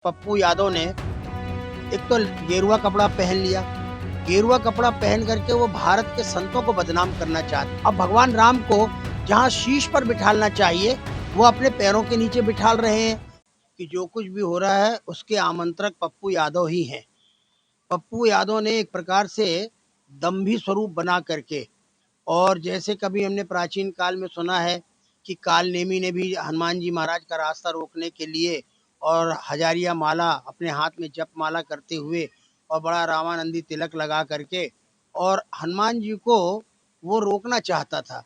पप्पू यादव ने एक तो गेरुआ कपड़ा पहन लिया। गेरुआ कपड़ा पहन करके वो भारत के संतों को बदनाम करना चाहते। अब भगवान राम को जहाँ शीश पर बिठालना चाहिए वो अपने पैरों के नीचे बिठाल रहे हैं कि जो कुछ भी हो रहा है उसके आमंत्रक पप्पू यादव ही हैं। पप्पू यादव ने एक प्रकार से दंभी स्वरूप बना करके, और जैसे कभी हमने प्राचीन काल में सुना है कि काल नेमी ने भी हनुमान जी महाराज का रास्ता रोकने के लिए और हजारिया माला अपने हाथ में जप माला करते हुए और बड़ा रामानंदी तिलक लगा करके और हनुमान जी को वो रोकना चाहता था।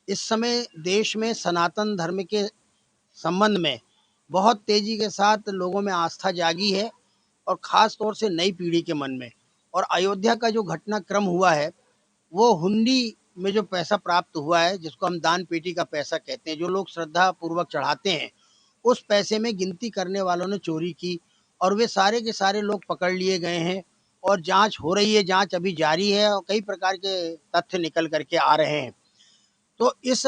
इस समय देश में सनातन धर्म के संबंध में बहुत तेजी के साथ लोगों में आस्था जागी है, और खास तौर से नई पीढ़ी के मन में। और अयोध्या का जो घटनाक्रम हुआ है वो हुंडी में जो पैसा प्राप्त हुआ है, जिसको हम दान पेटी का पैसा कहते हैं, जो लोग श्रद्धा पूर्वक चढ़ाते हैं, उस पैसे में गिनती करने वालों ने चोरी की और वे सारे के सारे लोग पकड़ लिए गए हैं और जांच हो रही है। जांच अभी जारी है और कई प्रकार के तथ्य निकल करके आ रहे हैं। तो इस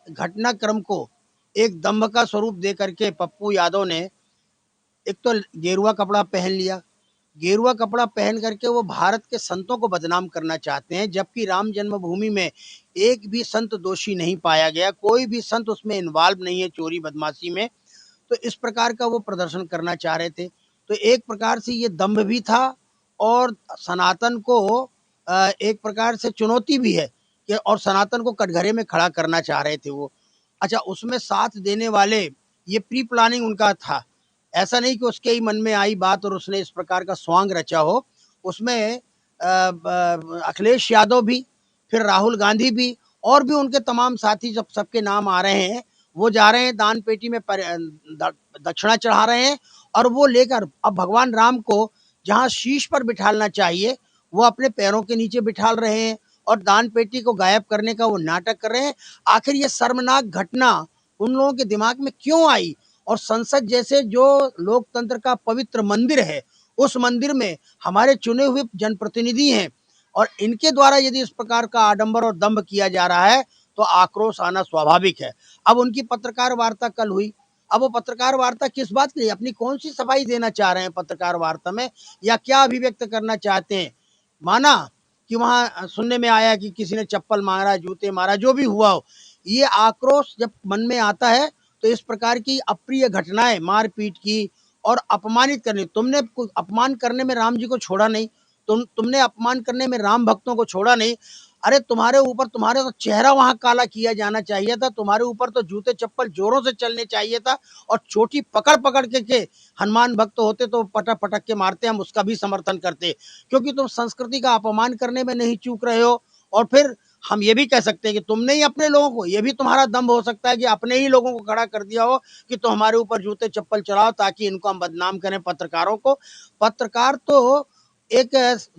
घटनाक्रम को एक दंभ का स्वरूप दे करके पप्पू यादव ने एक तो गेरुआ कपड़ा पहन लिया। गेरुआ कपड़ा पहन करके वो भारत के संतों को बदनाम करना चाहते हैं, जबकि राम जन्मभूमि में एक भी संत दोषी नहीं पाया गया, कोई भी संत उसमें इन्वॉल्व नहीं है चोरी बदमाशी में। तो इस प्रकार का वो प्रदर्शन करना चाह रहे थे। तो एक प्रकार से ये दंभ भी था और सनातन को एक प्रकार से चुनौती भी है कि, और सनातन को कटघरे में खड़ा करना चाह रहे थे वो। अच्छा, उसमें साथ देने वाले, ये प्री प्लानिंग उनका था, ऐसा नहीं कि उसके ही मन में आई बात और उसने इस प्रकार का स्वांग रचा हो। उसमें अखिलेश यादव भी, फिर राहुल गांधी भी, और भी उनके तमाम साथी सबके नाम आ रहे हैं। वो जा रहे हैं दान पेटी में दक्षिणा चढ़ा रहे हैं, और वो लेकर अब भगवान राम को जहाँ शीश पर बिठालना चाहिए वो अपने पैरों के नीचे बिठाल रहे हैं और दान पेटी को गायब करने का वो नाटक कर रहे हैं। आखिर ये शर्मनाक घटना उन लोगों के दिमाग में क्यों आई? और संसद जैसे जो लोकतंत्र का पवित्र मंदिर है, उस मंदिर में हमारे चुने हुए जनप्रतिनिधि हैं, और इनके द्वारा यदि इस प्रकार का आडंबर और दंभ किया जा रहा है तो आक्रोश आना स्वाभाविक है। अब उनकी पत्रकार वार्ता कल हुई। अब वो पत्रकार वार्ता किस बात के लिए, अपनी कौन सी सफाई देना चाह रहे हैं पत्रकार वार्ता में, या क्या अभिव्यक्त करना चाहते हैं? माना कि वहां सुनने में आया कि किसी ने चप्पल मारा, जूते मारा, जो भी हुआ हो, ये आक्रोश जब मन में आता है तो इस प्रकार की अप्रिय घटनाएं, मारपीट की और अपमानित करने, तुमने अपमान करने में राम जी को छोड़ा नहीं, तुमने अपमान करने में राम भक्तों को छोड़ा नहीं। अरे तुम्हारे ऊपर, तुम्हारे तो चेहरा वहां काला किया जाना चाहिए था, तुम्हारे ऊपर तो जूते चप्पल जोरों से चलने चाहिए था, और चोटी पकड़ पकड़ के हनुमान भक्त होते तो पटक पटक के मारते, हम उसका भी समर्थन करते, क्योंकि तुम संस्कृति का अपमान करने में नहीं चूक रहे हो। और फिर हम ये भी कह सकते हैं कि तुमने ही अपने लोगों को, ये भी तुम्हारा दम्भ हो सकता है कि अपने ही लोगों को खड़ा कर दिया हो कि तो हमारे ऊपर जूते चप्पल चढ़ाओ ताकि इनको हम बदनाम करें, पत्रकारों को। पत्रकार तो एक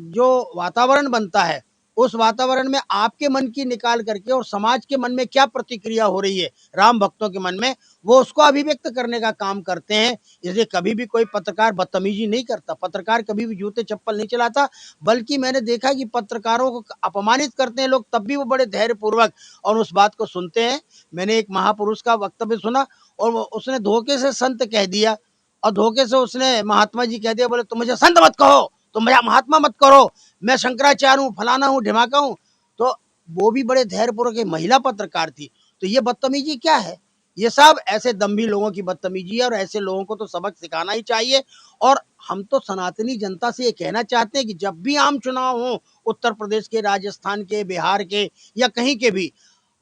जो वातावरण बनता है, उस वातावरण में आपके मन की निकाल करके और समाज के मन में क्या प्रतिक्रिया हो रही है राम भक्तों के मन में, वो उसको अभिव्यक्त करने का काम करते हैं। इसलिए कभी भी कोई पत्रकार बदतमीजी नहीं करता, पत्रकार कभी भी जूते चप्पल नहीं चलाता, बल्कि मैंने देखा कि पत्रकारों को अपमानित करते हैं लोग, तब भी वो बड़े धैर्य पूर्वक और उस बात को सुनते हैं। मैंने एक महापुरुष का वक्तव्य सुना और उसने धोखे से संत कह दिया, और धोखे से उसने महात्मा जी कह दिया। बोले तुम मुझे संत मत कहो, तुम मुझे महात्मा मत करो, मैं शंकराचार्य हूँ, फलाना हूँ, ढिमाका हूँ। तो वो भी बड़े धैर्य पूर्वक, महिला पत्रकार थी। तो ये बदतमीजी क्या है? ये सब ऐसे दम्भी लोगों की बदतमीजी है, और ऐसे लोगों को तो सबक सिखाना ही चाहिए। और हम तो सनातनी जनता से ये कहना चाहते हैं कि जब भी आम चुनाव हो, उत्तर प्रदेश के, राजस्थान के, बिहार के या कहीं के भी,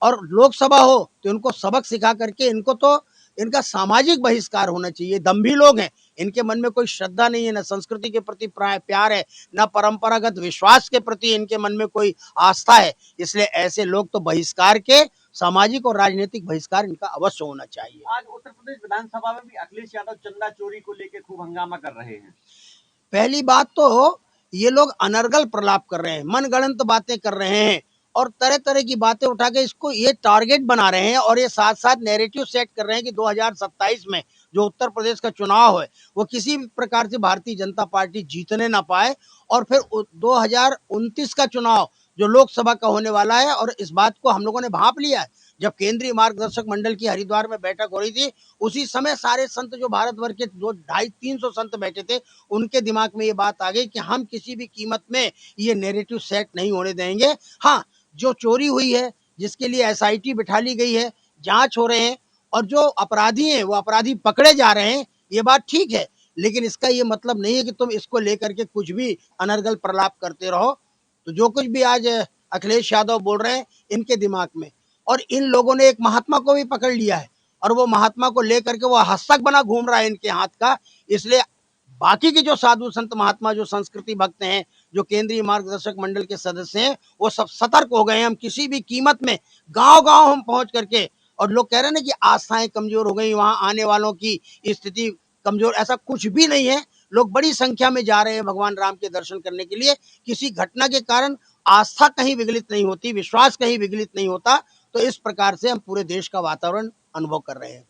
और लोकसभा हो, तो इनको सबक सिखा करके इनको तो इनका सामाजिक बहिष्कार होना चाहिए। दम्भी लोग हैं, इनके मन में कोई श्रद्धा नहीं है, न संस्कृति के प्रति प्यार है, न परंपरागत विश्वास के प्रति इनके मन में कोई आस्था है। इसलिए ऐसे लोग तो बहिष्कार के, सामाजिक और राजनीतिक बहिष्कार इनका अवश्य होना चाहिए। आज उत्तर प्रदेश विधानसभा में भी अखिलेश यादव चंदा चोरी को लेकर खूब हंगामा कर रहे हैं। पहली बात तो ये लोग अनर्गल प्रलाप कर रहे हैं, मनगढ़ंत बातें कर रहे हैं, और तरह तरह की बातें उठा के इसको ये टारगेट बना रहे हैं, और ये साथ साथ नैरेटिव सेट कर रहे हैं कि 2027 में जो उत्तर प्रदेश का चुनाव है वो किसी भी प्रकार से भारतीय जनता पार्टी जीतने ना पाए, और फिर 2029 का चुनाव जो लोकसभा का होने वाला है, और इस बात को हम लोगों ने भांप लिया है जब केंद्रीय मार्गदर्शक मंडल की हरिद्वार में बैठक हो रही थी, उसी समय सारे संत जो भारतवर्ष के 250-300 संत बैठे थे, उनके दिमाग में ये बात आ गई कि हम किसी भी कीमत में ये नैरेटिव सेट नहीं होने देंगे। हाँ, जो चोरी हुई है, जिसके लिए एसआईटी बिठा ली गई है, जांच हो रहे हैं और जो अपराधी हैं वो अपराधी पकड़े जा रहे हैं, ये बात ठीक है, लेकिन इसका ये मतलब नहीं है कि तुम इसको लेकर के कुछ भी अनर्गल प्रलाप करते रहो। तो जो कुछ भी आज अखिलेश यादव बोल रहे हैं, इनके दिमाग में, और इन लोगों ने एक महात्मा को भी पकड़ लिया है और वो महात्मा को लेकर के वो हस्तक बना घूम रहा है इनके हाथ का। इसलिए बाकी के जो साधु संत महात्मा, जो संस्कृति भक्त हैं, जो केंद्रीय मार्गदर्शक मंडल के सदस्य हैं, वो सब सतर्क हो गए हैं। हम किसी भी कीमत में गांव गांव हम पहुंच करके, और लोग कह रहे हैं ना कि आस्थाएं कमजोर हो गई, वहां आने वालों की स्थिति कमजोर, ऐसा कुछ भी नहीं है। लोग बड़ी संख्या में जा रहे हैं भगवान राम के दर्शन करने के लिए। किसी घटना के कारण आस्था कहीं विगलित नहीं होती, विश्वास कहीं विगलित नहीं होता। तो इस प्रकार से हम पूरे देश का वातावरण अनुभव कर रहे हैं।